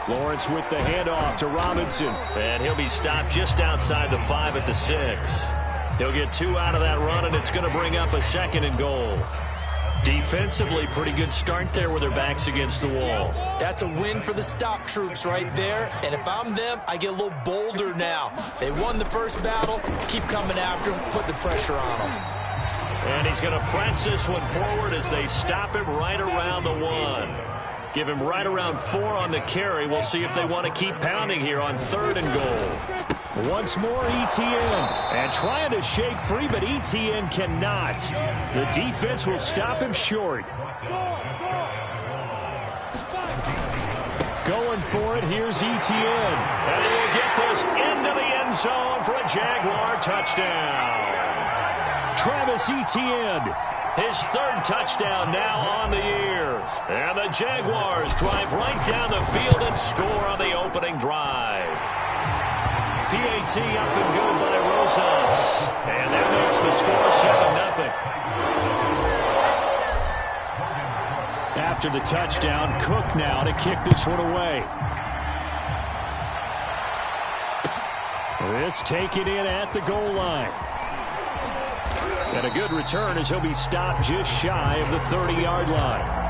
Lawrence with the handoff to Robinson. And he'll be stopped just outside the 5 at the 6. He'll get 2 out of that run, and it's going to bring up a 2nd and goal. Defensively, pretty good start there with their backs against the wall. That's a win for the stop troops right there. And if I'm them, I get a little bolder now. They won the first battle. Keep coming after them. Put the pressure on them. And he's going to press this one forward as they stop him right around the 1. Give him right around 4 on the carry. We'll see if they want to keep pounding here on 3rd and goal. Once more, ETN. And trying to shake free, but ETN cannot. The defense will stop him short. Going for it, here's ETN. And he'll get this into the end zone for a Jaguar touchdown. Travis Etienne. His 3rd touchdown now on the year. And the Jaguars drive right down the field and score on the opening drive. PAT up and good by Rosas. And that makes the score 7-0. After the touchdown, Cook now to kick this one away. This taken in at the goal line. And a good return as he'll be stopped just shy of the 30-yard line.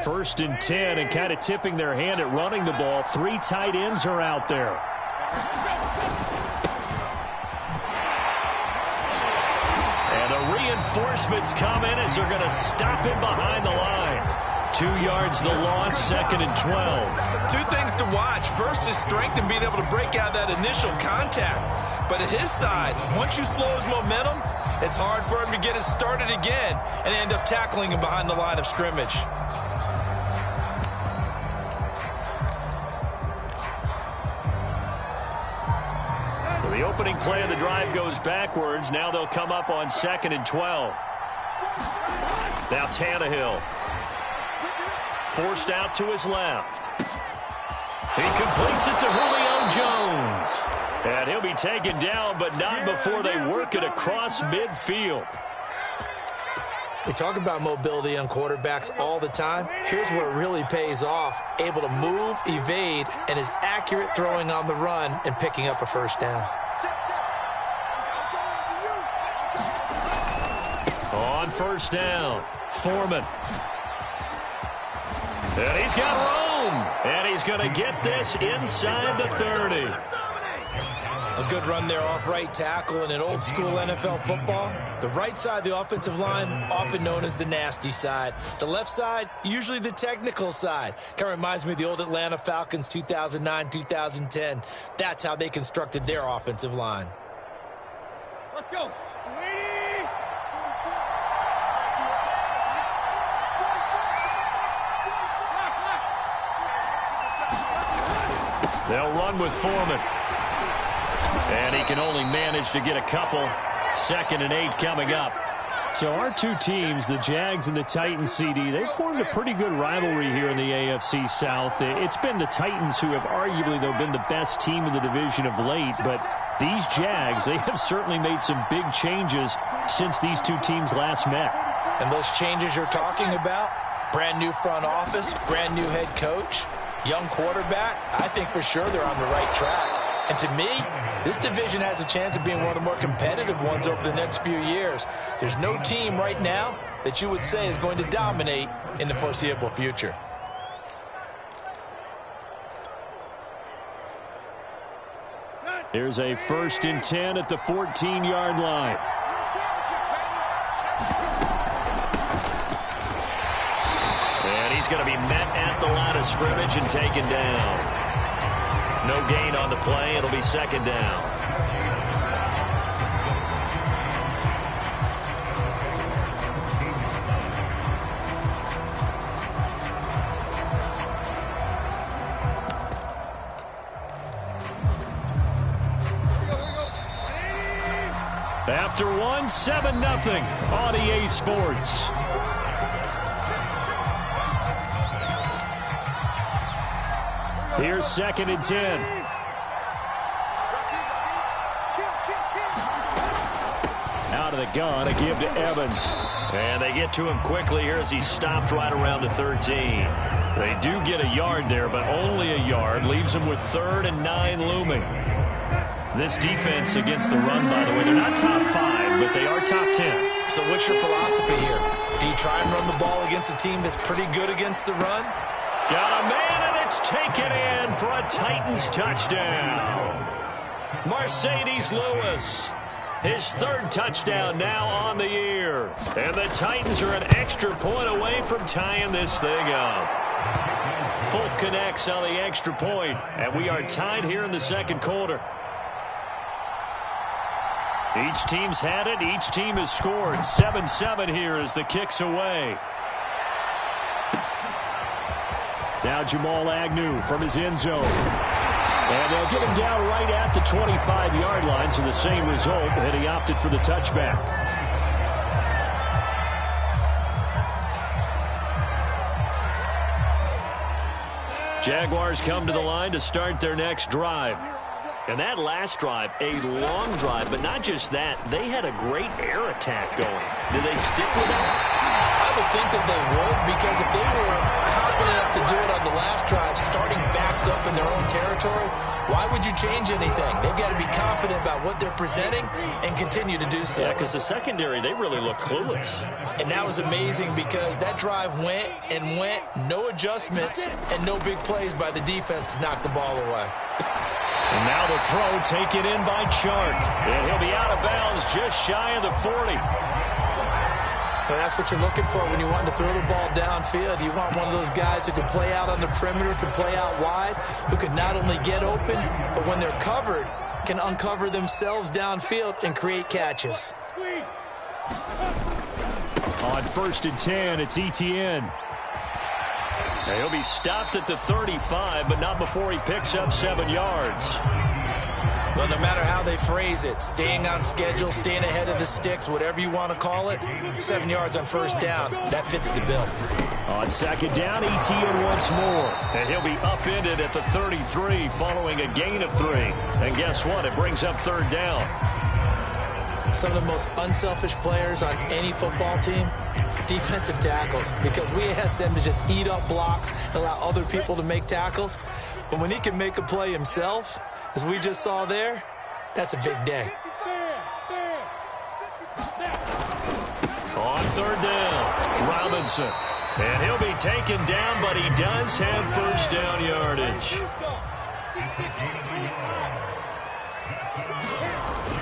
First and 10, and kind of tipping their hand at running the ball. 3 tight ends are out there. And the reinforcements come in as they're going to stop him behind the line. 2 yards the loss, 2nd and 12. 2 things to watch. First, his strength and being able to break out that initial contact. But at his size, once you slow his momentum, it's hard for him to get it started again and end up tackling him behind the line of scrimmage. The opening play of the drive goes backwards. Now they'll come up on 2nd and 12. Now Tannehill. Forced out to his left. He completes it to Julio Jones. And he'll be taken down, but not before they work it across midfield. We talk about mobility on quarterbacks all the time. Here's where it really pays off. Able to move, evade, and is accurate throwing on the run and picking up a first down. On first down, Foreman. And he's got room. And he's going to get this inside the 30. A good run there off right tackle in an old school NFL football. The right side of the offensive line, often known as the nasty side. The left side, usually the technical side. Kind of reminds me of the old Atlanta Falcons 2009-2010. That's how they constructed their offensive line. Let's go. They'll run with Foreman. And he can only manage to get a couple. 2nd and 8 coming up. So our 2 teams, the Jags and the Titans, CD, they've formed a pretty good rivalry here in the AFC South. It's been the Titans who have arguably, though, been the best team in the division of late. But these Jags, they have certainly made some big changes since these 2 teams last met. And those changes you're talking about, brand new front office, brand new head coach, young quarterback, I think for sure they're on the right track. And to me, this division has a chance of being one of the more competitive ones over the next few years. There's no team right now that you would say is going to dominate in the foreseeable future. Here's a 1st and 10 at the 14-yard line. And he's going to be met at the line of scrimmage and taken down. No gain on the play. It'll be 2nd down. After one, 7-0 on EA Sports. Here's 2nd and 10. Out of the gun, a give to Evans. And they get to him quickly here as he stopped right around the 13. They do get a yard there, but only a yard. Leaves them with 3rd and 9 looming. This defense against the run, by the way, they're not top 5, but they are top 10. So what's your philosophy here? Do you try and run the ball against a team that's pretty good against the run? Got a man, and it's taken in for a Titans touchdown. Mercedes Lewis, his 3rd touchdown now on the year. And the Titans are an extra point away from tying this thing up. Folk connects on the extra point, and we are tied here in the 2nd quarter. Each team's had it. Each team has scored. 7-7 here as the kick's away. Now Jamal Agnew from his end zone. And they'll get him down right at the 25-yard line, so the same result, and he opted for the touchback. Jaguars come to the line to start their next drive. And that last drive, a long drive, but not just that. They had a great air attack going. Did they stick with that? I would think that they would, because if they were confident enough to do it on the last drive, starting backed up in their own territory, why would you change anything? They've got to be confident about what they're presenting and continue to do so. Yeah, because the secondary, they really look clueless. And that was amazing because that drive went and went, no adjustments, and no big plays by the defense to knock the ball away. And now the throw taken in by Chark. And he'll be out of bounds just shy of the 40. And that's what you're looking for when you want to throw the ball downfield. You want one of those guys who can play out on the perimeter, can play out wide, who can not only get open, but when they're covered, can uncover themselves downfield and create catches. On 1st and 10, it's Etienne. He'll be stopped at the 35, but not before he picks up 7 yards. Well, no matter how they phrase it, staying on schedule, staying ahead of the sticks, whatever you want to call it, 7 yards on 1st down, that fits the bill. On 2nd down, Etienne once more. And he'll be upended at the 33 following a gain of 3. And guess what? It brings up 3rd down. Some of the most unselfish players on any football team, defensive tackles, because we ask them to just eat up blocks and allow other people to make tackles. But when he can make a play himself, as we just saw there, that's a big day. On 3rd down, Robinson. And he'll be taken down, but he does have 1st down yardage.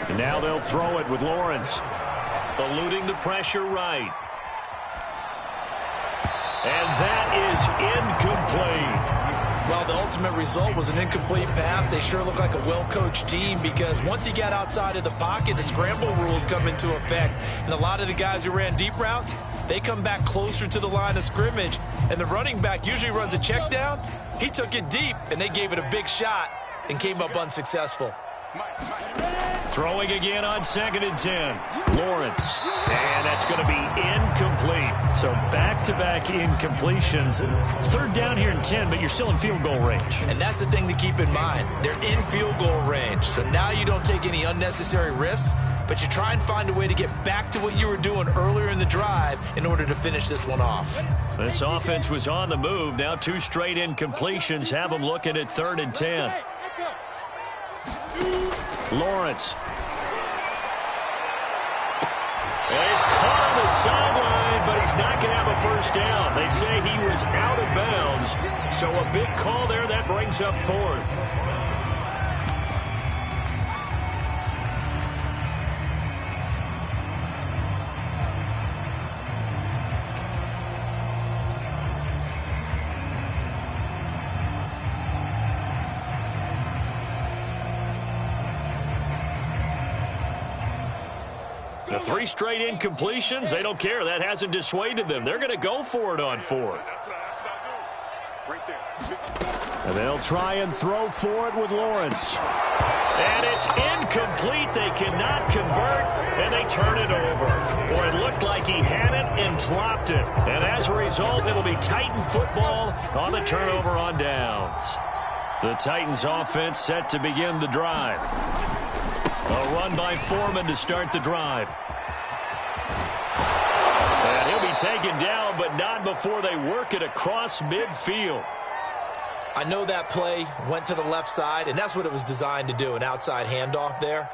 And now they'll throw it with Lawrence. Eluding the pressure right. And that is incomplete. Well, the ultimate result was an incomplete pass. They sure look like a well-coached team because once he got outside of the pocket, the scramble rules come into effect. And a lot of the guys who ran deep routes, they come back closer to the line of scrimmage. And the running back usually runs a check down. He took it deep, and they gave it a big shot and came up unsuccessful. Throwing again on 2nd and 10. Lawrence. And that's going to be incomplete. So back-to-back incompletions. 3rd down here and 10, but you're still in field goal range. And that's the thing to keep in mind. They're in field goal range. So now you don't take any unnecessary risks, but you try and find a way to get back to what you were doing earlier in the drive in order to finish this one off. This offense was on the move. Now 2 straight incompletions have them looking at 3rd and 10. Lawrence. And he's caught on the sideline, but he's not going to have a 1st down. They say he was out of bounds. So a big call there. That brings up 4th. The 3 straight incompletions, they don't care. That hasn't dissuaded them. They're going to go for it on 4th. And they'll try and throw for it with Lawrence. And it's incomplete. They cannot convert, and they turn it over. Boy, it looked like he had it and dropped it. And as a result, it'll be Titan football on the turnover on downs. The Titans offense set to begin the drive. A run by Foreman to start the drive. And he'll be taken down, but not before they work it across midfield. I know that play went to the left side, and that's what it was designed to do, an outside handoff there.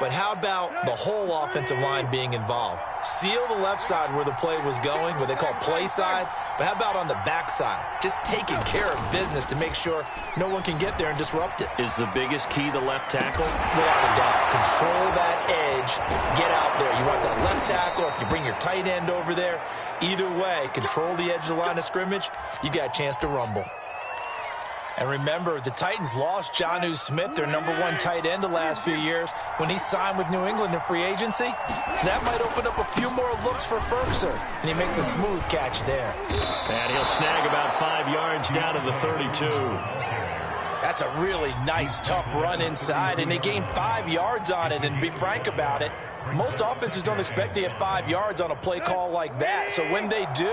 But how about the whole offensive line being involved? Seal the left side where the play was going, what they call play side, but how about on the back side? Just taking care of business to make sure no one can get there and disrupt it. Is the biggest key the left tackle? Without a doubt. Control that edge. Get out there. You want that left tackle. If you bring your tight end over there, either way, control the edge of the line of scrimmage, you got a chance to rumble. And remember, the Titans lost Jonnu Smith, their #1 tight end the last few years, when he signed with New England in free agency. So that might open up a few more looks for Ferkser, and he makes a smooth catch there. And he'll snag about 5 yards down to the 32. That's a really nice, tough run inside, and they gained 5 yards on it. And to be frank about it, most offenses don't expect to get 5 yards on a play call like that. So when they do,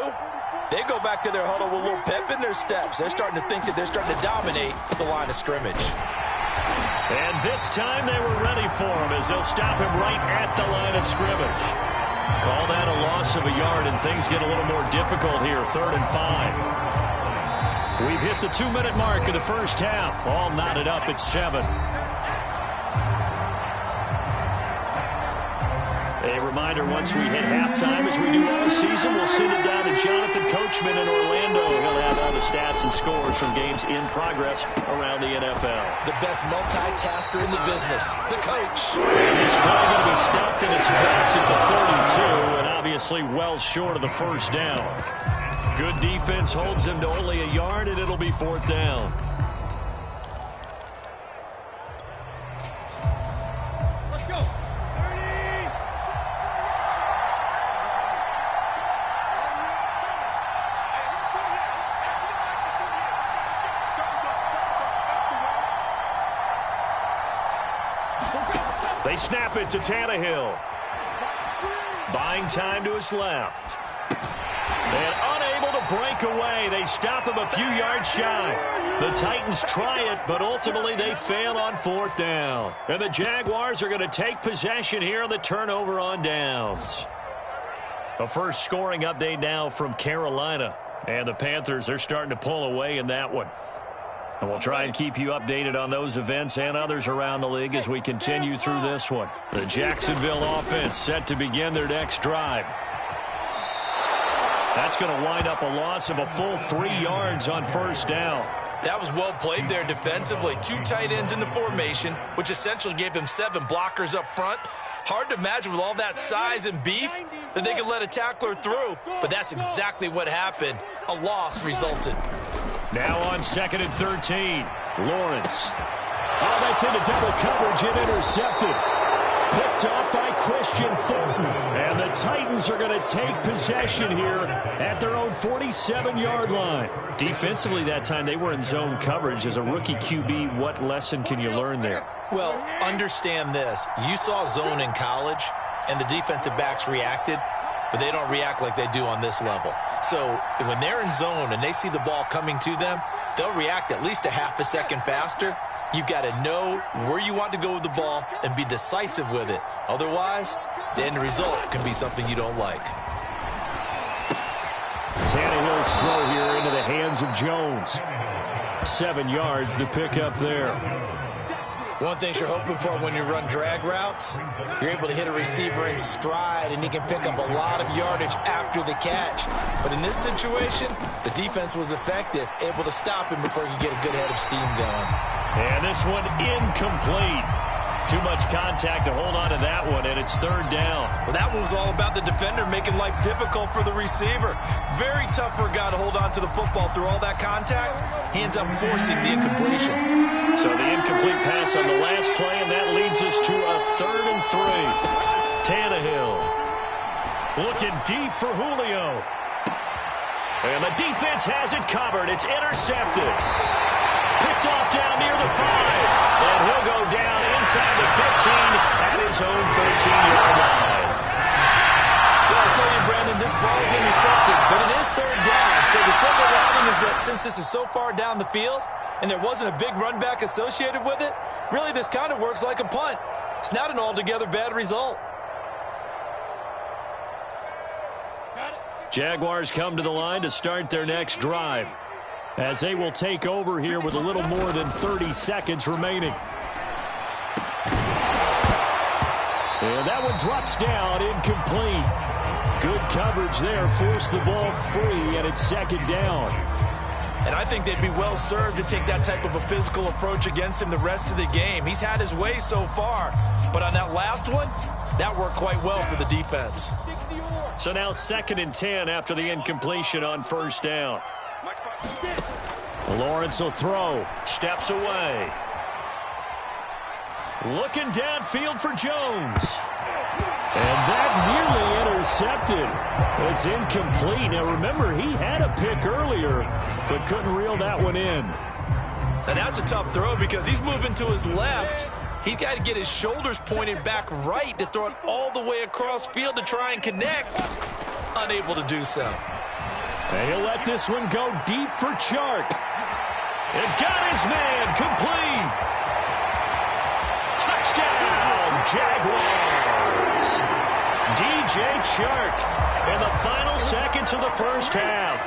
they go back to their huddle with a little pep in their steps. They're starting to think that they're starting to dominate the line of scrimmage. And this time they were ready for him as they'll stop him right at the line of scrimmage. Call that a loss of a yard, and things get a little more difficult here, 3rd and 5. We've hit the 2-minute mark of the first half. All knotted up at 7. A reminder, once we hit halftime, as we do all season, we'll send it down to Jonathan Coachman in Orlando. He'll have all the stats and scores from games in progress around the NFL. The best multitasker in the business, the coach. And it's probably going to be stopped in its tracks at the 32, and obviously well short of the first down. Good defense holds him to only a yard, and it'll be 4th down. Let's go. 30. They snap it to Tannehill. Buying time to his left. And unable to break away. They stop him a few yards shy. The Titans try it, but ultimately they fail on 4th down. And the Jaguars are going to take possession here on the turnover on downs. A first scoring update now from Carolina. And the Panthers, they're starting to pull away in that one. And we'll try and keep you updated on those events and others around the league as we continue through this one. The Jacksonville offense set to begin their next drive. That's going to wind up a loss of a full 3 yards on 1st down. That was well played there defensively. 2 tight ends in the formation, which essentially gave them 7 blockers up front. Hard to imagine with all that size and beef that they could let a tackler through, but that's exactly what happened. A loss resulted. Now on 2nd and 13, Lawrence. Oh, that's into double coverage and intercepted. Picked off by Christian Fulton. And the Titans are going to take possession here at their own 47-yard line. Defensively that time, they were in zone coverage. As a rookie QB, what lesson can you learn there? Well, understand this. You saw zone in college, and the defensive backs reacted, but they don't react like they do on this level. So when they're in zone and they see the ball coming to them, they'll react at least a half a second faster. You've got to know where you want to go with the ball and be decisive with it. Otherwise, the end result can be something you don't like. Tannehill's throw here into the hands of Jones. 7 yards, the pickup there. One thing you're hoping for when you run drag routes, you're able to hit a receiver in stride, and he can pick up a lot of yardage after the catch. But in this situation, the defense was effective, able to stop him before he could get a good head of steam going. And this one incomplete. Too much contact to hold on to that one, and it's 3rd down. Well, that one was all about the defender making life difficult for the receiver. Very tough for a guy to hold on to the football through all that contact. He ends up forcing the incompletion. So the incomplete pass on the last play, and that leads us to a 3rd and 3. Tannehill looking deep for Julio. And the defense has it covered. It's intercepted. Picked off down near the 5. And he'll go down since this is so far down the field and there wasn't a big run back associated with it, really this kind of works like a punt. It's not an altogether bad result. Jaguars come to the line to start their next drive, as they will take over here with a little more than 30 seconds remaining. And that one drops down, incomplete. Good coverage there, forced the ball free, and it's second down. And I think they'd be well served to take that type of a physical approach against him the rest of the game. He's had his way so far, but on that last one, that worked quite well for the defense. So now 2nd and 10 after the incompletion on first down. Lawrence will throw. Steps away. Looking downfield for Jones. And that nearly intercepted. It's incomplete. Now remember, he had a pick earlier, but couldn't reel that one in. And that's a tough throw because he's moving to his left. He's got to get his shoulders pointed back right to throw it all the way across field to try and connect. Unable to do so. And he'll let this one go deep for Chark. It got his man complete. Touchdown, Jaguars. DJ Chark in the final seconds of the first half.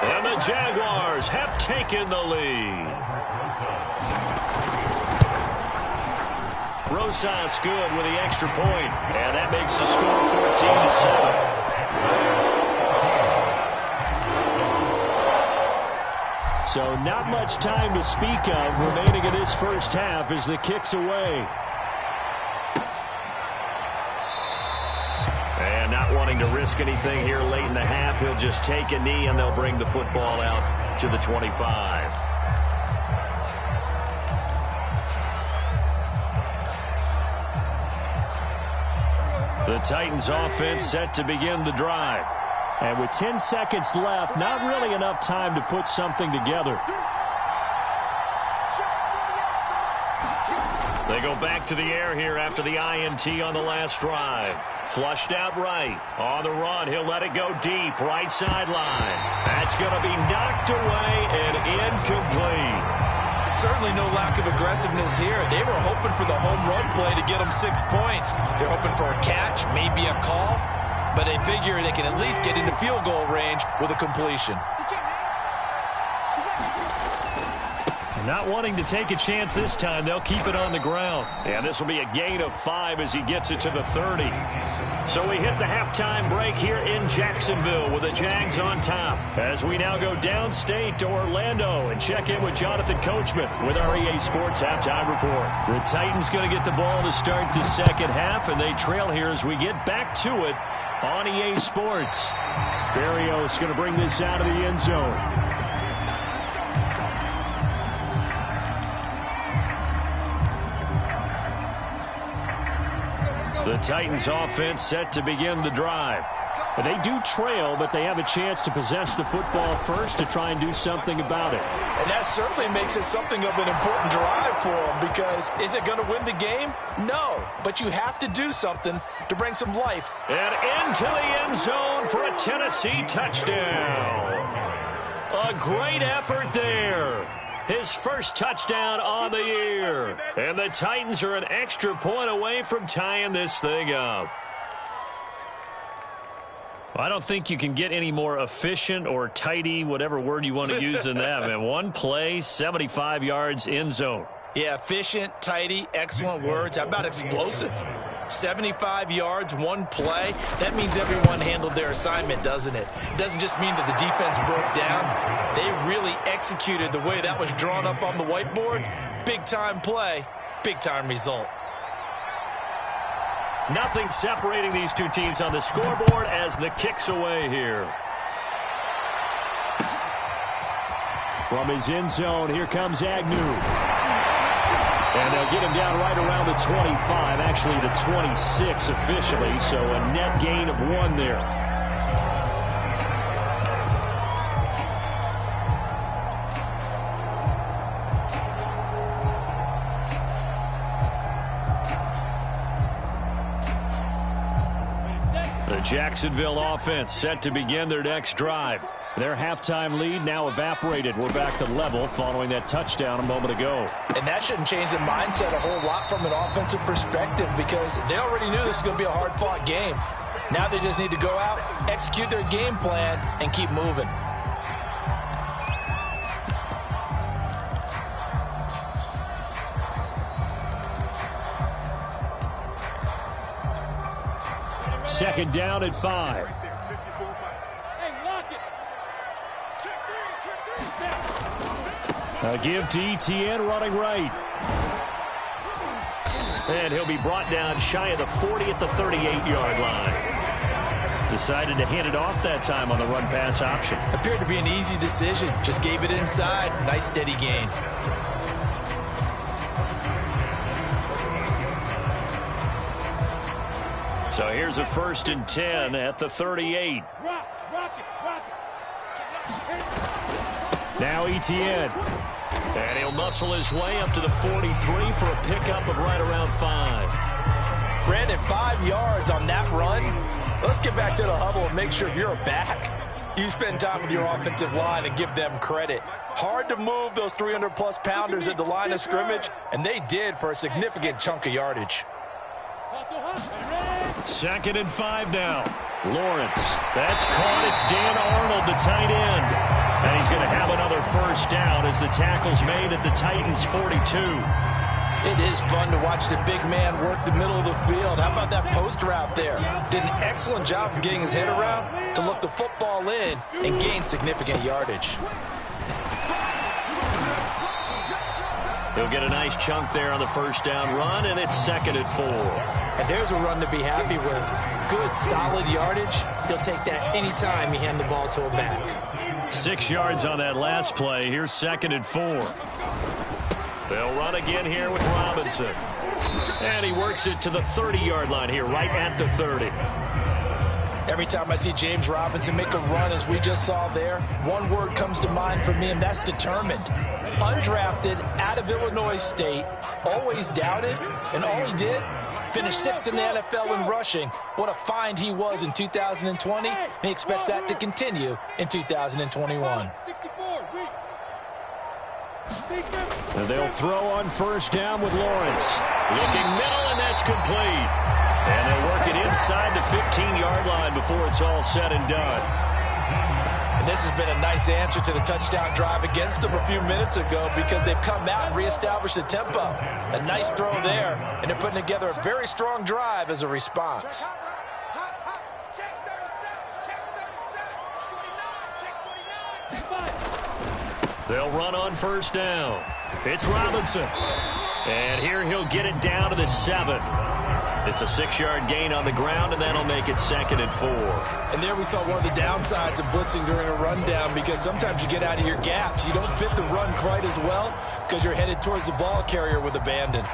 And the Jaguars have taken the lead. Rosas good with the extra point. And that makes the score 14-7. So not much time to speak of remaining in this first half as the kick's away. And not wanting to risk anything here late in the half, he'll just take a knee and they'll bring the football out to the 25. The Titans offense set to begin the drive. And with 10 seconds left, not really enough time to put something together. They go back to the air here after the INT on the last drive. Flushed out right. On the run, he'll let it go deep. Right sideline. That's going to be knocked away and incomplete. Certainly no lack of aggressiveness here. They were hoping for the home run play to get them 6 points. They're hoping for a catch, maybe a call. But they figure they can at least get into field goal range with a completion. Not wanting to take a chance this time, they'll keep it on the ground. And this will be a gain of 5 as he gets it to the 30. So we hit the halftime break here in Jacksonville with the Jags on top. As we now go downstate to Orlando and check in with Jonathan Coachman with our EA Sports Halftime Report. The Titans going to get the ball to start the second half, and they trail here as we get back to it on EA Sports. Berrios going to bring this out of the end zone. The Titans offense set to begin the drive. And they do trail, but they have a chance to possess the football first to try and do something about it. And that certainly makes it something of an important drive for them because is it going to win the game? No, but you have to do something to bring some life. And into the end zone for a Tennessee touchdown. A great effort there. His first touchdown on the year. And the Titans are an extra point away from tying this thing up. I don't think you can get any more efficient or tidy, whatever word you want to use in that, man. One play, 75 yards, end zone. Yeah, efficient, tidy, excellent words. How about explosive? 75 yards, one play. That means everyone handled their assignment, doesn't it? It doesn't just mean that the defense broke down. They really executed the way that was drawn up on the whiteboard. Big-time play, big-time result. Nothing separating these two teams on the scoreboard as the kick's away here. From his end zone, here comes Agnew. And they'll get him down right around the 25, actually the 26 officially, so a net gain of 1 there. The Jacksonville offense set to begin their next drive. Their halftime lead now evaporated. We're back to level following that touchdown a moment ago. And that shouldn't change the mindset a whole lot from an offensive perspective because they already knew this was going to be a hard-fought game. Now they just need to go out, execute their game plan, and keep moving. Second down at 5. A give to Etienne running right. And he'll be brought down shy of the 40 at the 38-yard line. Decided to hand it off that time on the run-pass option. Appeared to be an easy decision. Just gave it inside. Nice steady gain. So here's a 1st and 10 at the 38. Now Etienne. And he'll muscle his way up to the 43 for a pickup of right around 5. Brandon, 5 yards on that run. Let's get back to the huddle and make sure if you're a back, you spend time with your offensive line and give them credit. Hard to move those 300-plus pounders at the line of scrimmage, and they did for a significant chunk of yardage. 2nd and 5 now. Lawrence. That's caught. It's Dan Arnold, the tight end. And he's going to have another 1st down as the tackle's made at the Titans' 42. It is fun to watch the big man work the middle of the field. How about that post route there? Did an excellent job of getting his head around to look the football in and gain significant yardage. He'll get a nice chunk there on the 1st down run, and it's 2nd and 4. And there's a run to be happy with. Good, solid yardage. He'll take that anytime you hand the ball to a back. 6 yards on that last play. Here's 2nd and 4. They'll run again here with Robinson. And he works it to the 30-yard line here, right at the 30. Every time I see James Robinson make a run, as we just saw there, one word comes to mind for me, and that's determined. Undrafted, out of Illinois State, always doubted, and all he did, finished 6th in the NFL in rushing. What a find he was in 2020, and he expects that to continue in 2021. And they'll throw on 1st down with Lawrence. Looking middle, and that's complete. And they'll work it inside the 15-yard line before it's all said and done. And this has been a nice answer to the touchdown drive against them a few minutes ago because they've come out and reestablished the tempo. A nice throw there, and they're putting together a very strong drive as a response. They'll run on 1st down. It's Robinson. And here he'll get it down to the 7. It's a 6-yard gain on the ground, and that'll make it 2nd and 4. And there we saw one of the downsides of blitzing during a rundown because sometimes you get out of your gaps. You don't fit the run quite as well because you're headed towards the ball carrier with abandon.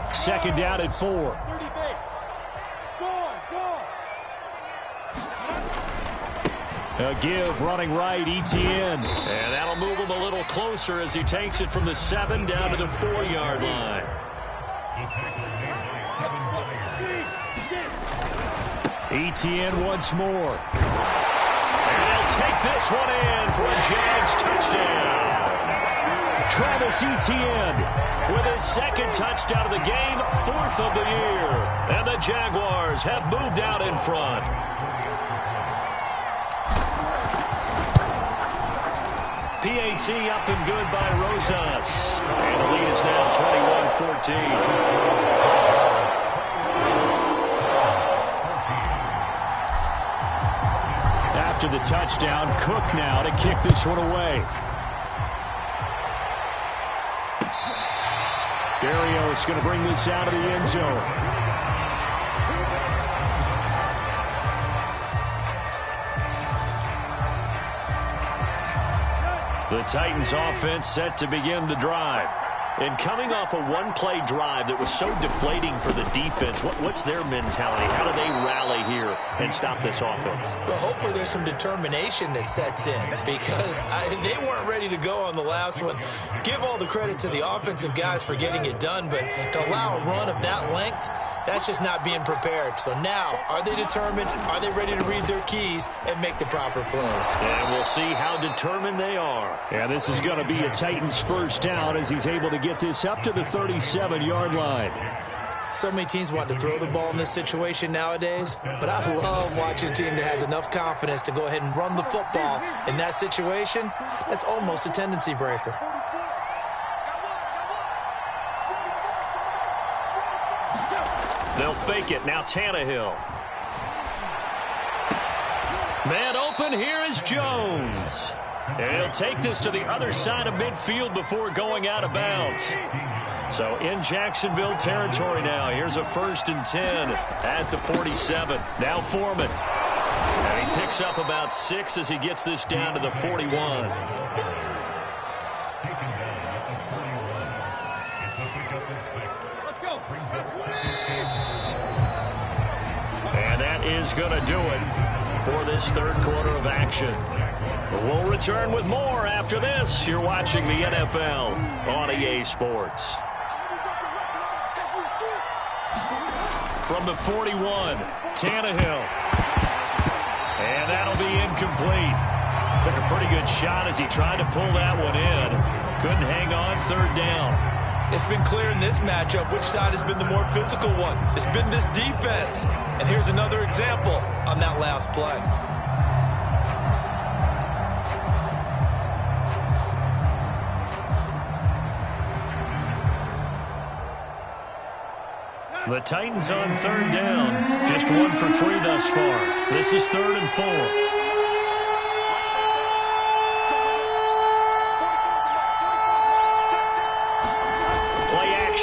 2nd down at 4. A give running right, Etienne. And that'll move him a little closer as he takes it from the 7 down to the 4-yard line. Etienne once more. And they'll take this one in for a Jags touchdown. Travis Etienne with his 2nd touchdown of the game, 4th of the year. And the Jaguars have moved out in front. PAT up and good by Rosas. And the lead is now 21-14. After the touchdown, Cook now to kick this one away. Barrios going to bring this out of the end zone. The Titans offense set to begin the drive. And coming off a one-play drive that was so deflating for the defense, what's their mentality? How do they rally here and stop this offense? Well, hopefully there's some determination that sets in because they weren't ready to go on the last one. Give all the credit to the offensive guys for getting it done, but to allow a run of that length, that's just not being prepared. So now, are they determined? Are they ready to read their keys and make the proper plays? And we'll see how determined they are. Yeah, this is going to be a Titans first down as he's able to get this up to the 37-yard line. So many teams want to throw the ball in this situation nowadays, but I love watching a team that has enough confidence to go ahead and run the football. In that situation, that's almost a tendency breaker. They'll fake it. Now Tannehill. Man open. Here is Jones. And he'll take this to the other side of midfield before going out of bounds. So in Jacksonville territory now. Here's a 1st and 10 at the 47. Now Foreman. And he picks up about 6 as he gets this down to the 41. And that is going to do it for this third quarter of action. We'll return with more after this. You're watching the NFL on EA Sports. From the 41, Tannehill. And that'll be incomplete. Took a pretty good shot as he tried to pull that one in. Couldn't hang on, 3rd down. It's been clear in this matchup which side has been the more physical one. It's been this defense. And here's another example on that last play. The Titans on 3rd down. Just 1 for 3 thus far. This is 3rd and 4.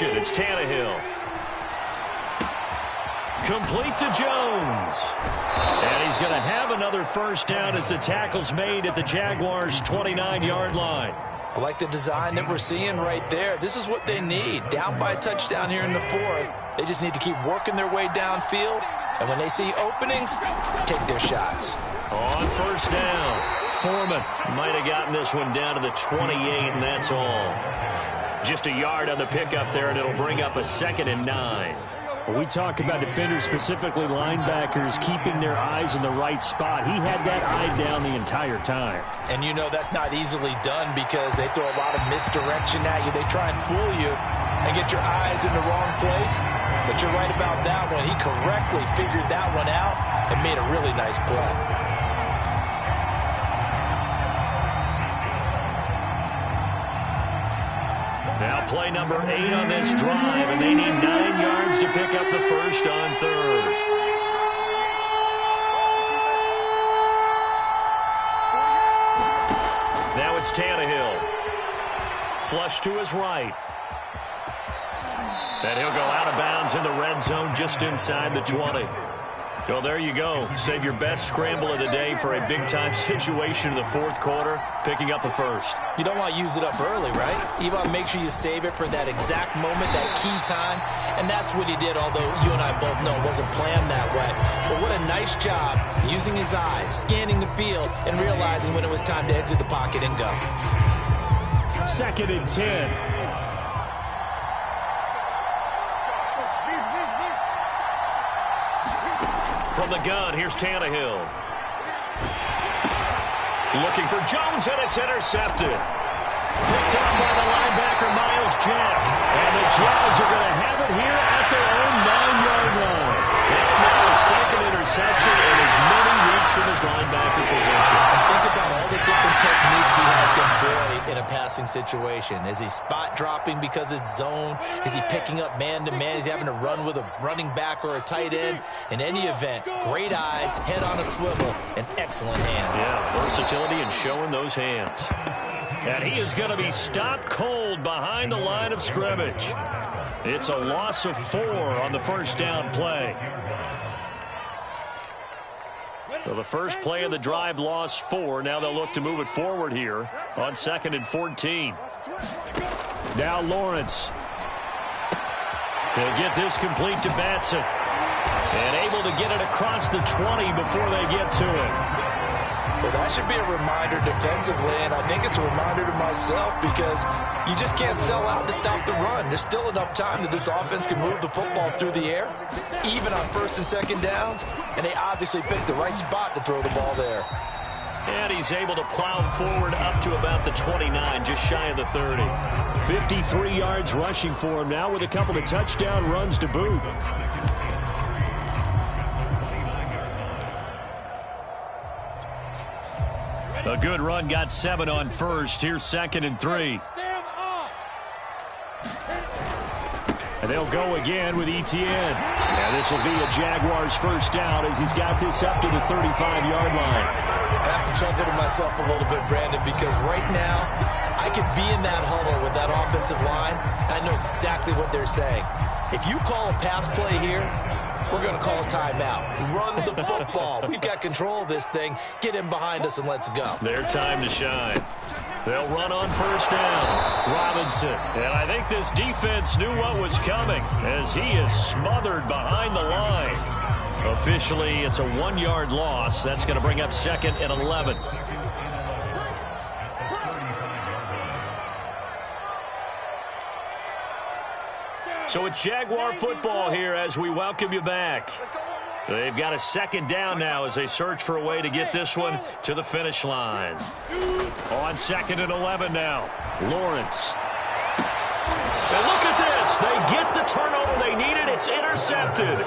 It's Tannehill. Complete to Jones. And he's going to have another first down as the tackle's made at the Jaguars' 29-yard line. I like the design that we're seeing right there. This is what they need. Down by a touchdown here in the 4th. They just need to keep working their way downfield. And when they see openings, take their shots. On first down, Foreman might have gotten this one down to the 28, and that's all. Just a yard on the pickup there, and it'll bring up a 2nd and 9. We talk about defenders, specifically linebackers, keeping their eyes in the right spot. He had that eye down the entire time. And you know that's not easily done because they throw a lot of misdirection at you. They try and fool you and get your eyes in the wrong place. But you're right about that one. He correctly figured that one out and made a really nice play. Now play number 8 on this drive, and they need 9 yards to pick up the first on 3rd. Now it's Tannehill. Flush to his right. And he'll go out of bounds in the red zone just inside the 20. Well, there you go. Save your best scramble of the day for a big-time situation in the 4th quarter, picking up the first. You don't want to use it up early, right? You want to make sure you save it for that exact moment, that key time. And that's what he did, although you and I both know it wasn't planned that way. But what a nice job using his eyes, scanning the field, and realizing when it was time to exit the pocket and go. 2nd and 10. From the gun, here's Tannehill. Looking for Jones, and it's intercepted. Picked up by the linebacker, Miles Jack. And the Jags are going to have it here at their own 9-yard line. That's now a 2nd interception in as many weeks from his linebacker position. And think about all the different techniques he has to employ in a passing situation. Is he spot dropping because it's zone? Is he picking up man-to-man? Is he having to run with a running back or a tight end? In any event, great eyes, head on a swivel, and excellent hands. Yeah, versatility and showing those hands. And he is going to be stopped cold behind the line of scrimmage. It's a loss of 4 on the first down play. So the first play of the drive lost 4. Now they'll look to move it forward here on 2nd and 14. Now Lawrence. He'll get this complete to Batson. And able to get it across the 20 before they get to it. Well, that should be a reminder defensively, and I think it's a reminder to myself because you just can't sell out to stop the run. There's still enough time that this offense can move the football through the air, even on first and second downs, and they obviously picked the right spot to throw the ball there. And he's able to plow forward up to about the 29, just shy of the 30. 53 yards rushing for him now with a couple of touchdown runs to boot. A good run, got 7 on first. Here's 2nd and 3. And they'll go again with Etienne. And this will be a Jaguars first down as he's got this up to the 35-yard line. I have to chuckle to myself a little bit, Brandon, because right now I could be in that huddle with that offensive line, and I know exactly what they're saying. If you call a pass play here, we're going to call a timeout. Run the football. We've got control of this thing. Get in behind us and let's go. Their time to shine. They'll run on first down. Robinson. And I think this defense knew what was coming as he is smothered behind the line. Officially, it's a 1-yard loss. That's going to bring up 2nd and 11. So it's Jaguar football here as we welcome you back. They've got a 2nd down now as they search for a way to get this one to the finish line. On 2nd and 11 now. Lawrence. And look at this. They get the turnover they needed. It's intercepted.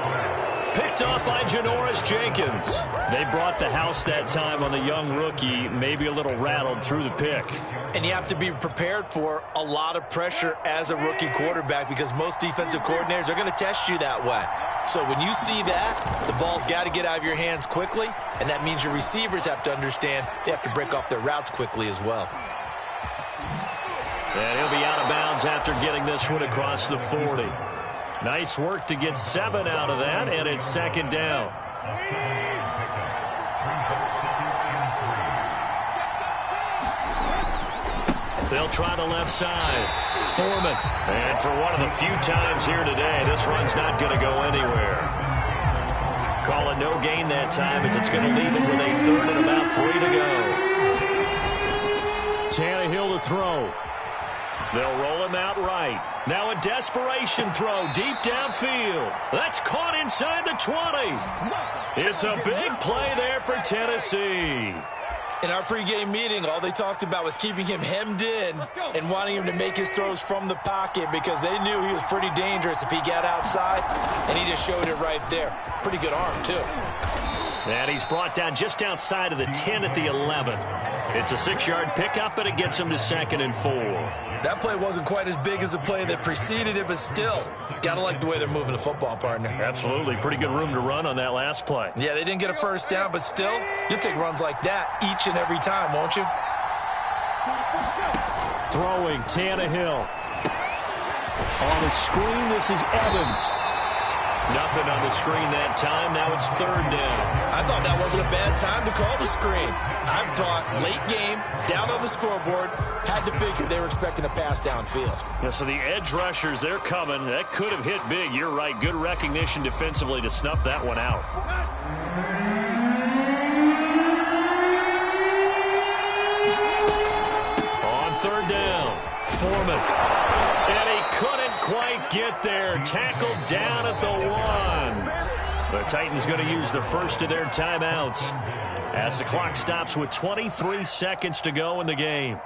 Picked off by Janoris Jenkins. They brought the house that time on the young rookie, maybe a little rattled through the pick. And you have to be prepared for a lot of pressure as a rookie quarterback because most defensive coordinators are going to test you that way. So when you see that, the ball's got to get out of your hands quickly, and that means your receivers have to understand they have to break off their routes quickly as well. And he'll be out of bounds after getting this one across the 40. Nice work to get 7 out of that, and it's 2nd down. They'll try the left side. Foreman. And for one of the few times here today, this run's not going to go anywhere. Call it no gain that time as it's going to leave it with a 3rd and about 3 to go. Tannehill to throw. They'll roll him out right. Now a desperation throw deep downfield. That's caught inside the 20. It's a big play there for Tennessee. In our pregame meeting, all they talked about was keeping him hemmed in and wanting him to make his throws from the pocket because they knew he was pretty dangerous if he got outside, and he just showed it right there. Pretty good arm, too. And he's brought down just outside of the 10 at the 11. It's a 6-yard pickup, and it gets him to 2nd and 4. That play wasn't quite as big as the play that preceded it, but still, got to like the way they're moving the football, partner. Absolutely. Pretty good room to run on that last play. Yeah, they didn't get a first down, but still, you'll take runs like that each and every time, won't you? Throwing, Tannehill. On the screen, this is Evans. Nothing on the screen that time. Now it's 3rd down. I thought that wasn't a bad time to call the screen. I thought late game, down on the scoreboard, had to figure they were expecting a pass downfield. Yeah, so the edge rushers, they're coming. That could have hit big. You're right. Good recognition defensively to snuff that one out. On 3rd down, Foreman. And he couldn't quite get there. Tackled down at the 1. The Titans going to use the first of their timeouts as the clock stops with 23 seconds to go in the game.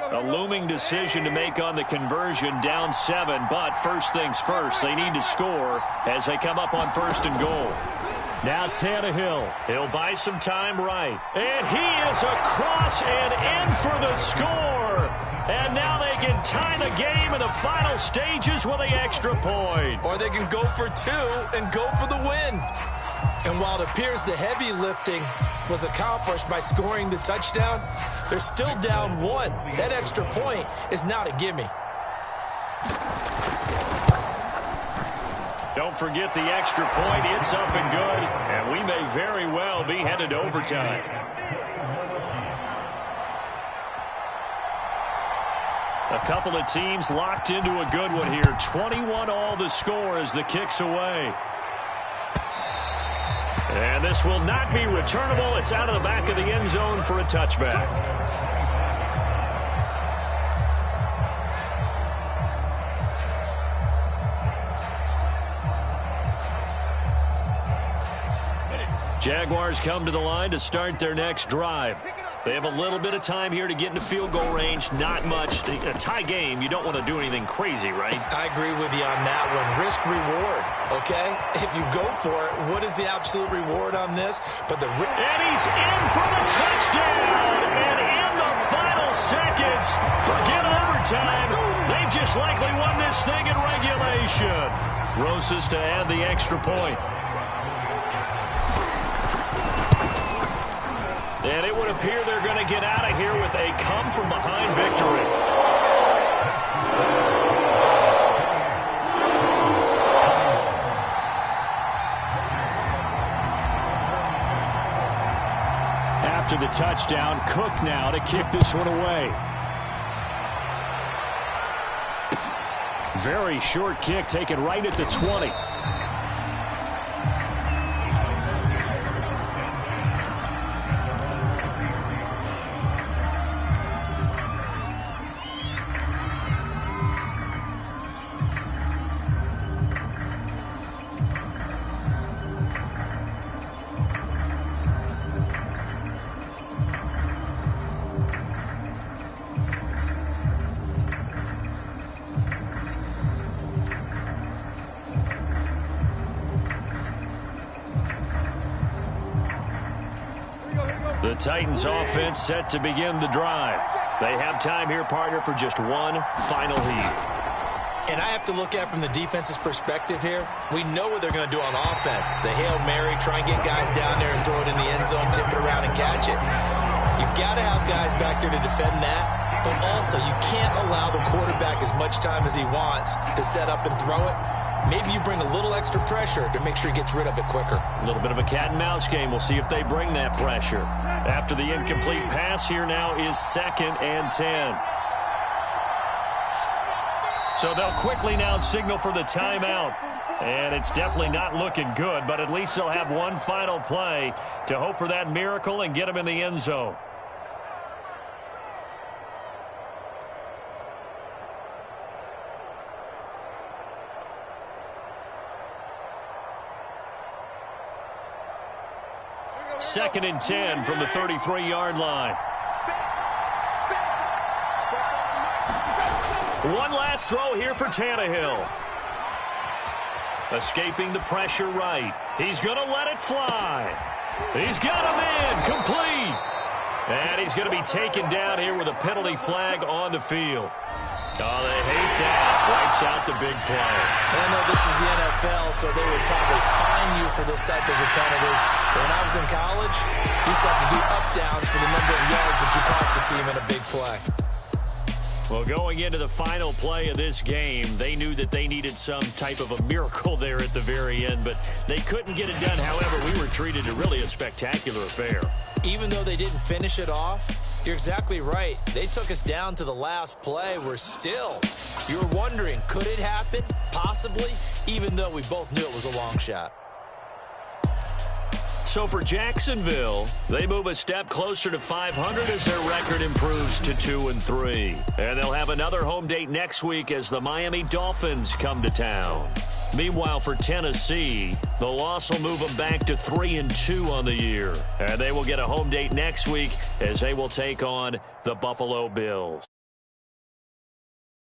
A looming decision to make on the conversion, down 7, but first things first, they need to score as they come up on 1st and goal. Now Tannehill, he'll buy some time right, and he is across and in for the score. And now they can tie the game in the final stages with an extra point. Or they can go for 2 and go for the win. And while it appears the heavy lifting was accomplished by scoring the touchdown, they're still down 1. That extra point is not a gimme. Don't forget the extra point. It's up and good, and we may very well be headed to overtime. A couple of teams locked into a good one here. 21 all the score as the kick's away. And this will not be returnable. It's out of the back of the end zone for a touchback. Jaguars come to the line to start their next drive. They have a little bit of time here to get into field goal range. Not much. A tie game, you don't want to do anything crazy, right? I agree with you on that one. Risk reward, okay? If you go for it, what is the absolute reward on this? And he's in for the touchdown. And in the final seconds, forget overtime. They just likely won this thing in regulation. Rosas to add the extra point. And it would appear they're going to get out of here with a come-from-behind victory. After the touchdown, Cook now to kick this one away. Very short kick taken right at the 20. The Titans offense set to begin the drive. They have time here, partner, for just one final heave. And I have to look at it from the defense's perspective here. We know what they're going to do on offense. The Hail Mary, try and get guys down there and throw it in the end zone, tip it around and catch it. You've got to have guys back there to defend that. But also, you can't allow the quarterback as much time as he wants to set up and throw it. Maybe you bring a little extra pressure to make sure he gets rid of it quicker. A little bit of a cat and mouse game. We'll see if they bring that pressure. After the incomplete pass, here now is 2nd and 10. So they'll quickly now signal for the timeout. And it's definitely not looking good, but at least they'll have one final play to hope for that miracle and get them in the end zone. Second and 10 from the 33-yard line. One last throw here for Tannehill. Escaping the pressure right. He's going to let it fly. He's got him in. Complete. And he's going to be taken down here with a penalty flag on the field. Oh, they hate that. Wipes out the big play. And I know this is the NFL, so they would probably fine you for this type of a penalty. But when I was in college, you used to have to do up-downs for the number of yards that you cost a team in a big play. Well, going into the final play of this game, they knew that they needed some type of a miracle there at the very end, but they couldn't get it done. However, we were treated to really a spectacular affair. Even though they didn't finish it off, you're exactly right. They took us down to the last play. You were wondering, could it happen? Possibly, even though we both knew it was a long shot. So for Jacksonville, they move a step closer to 500 as their record improves to 2-3. And they'll have another home date next week as the Miami Dolphins come to town. Meanwhile, for Tennessee, the loss will move them back to 3-2 on the year. And they will get a home date next week as they will take on the Buffalo Bills.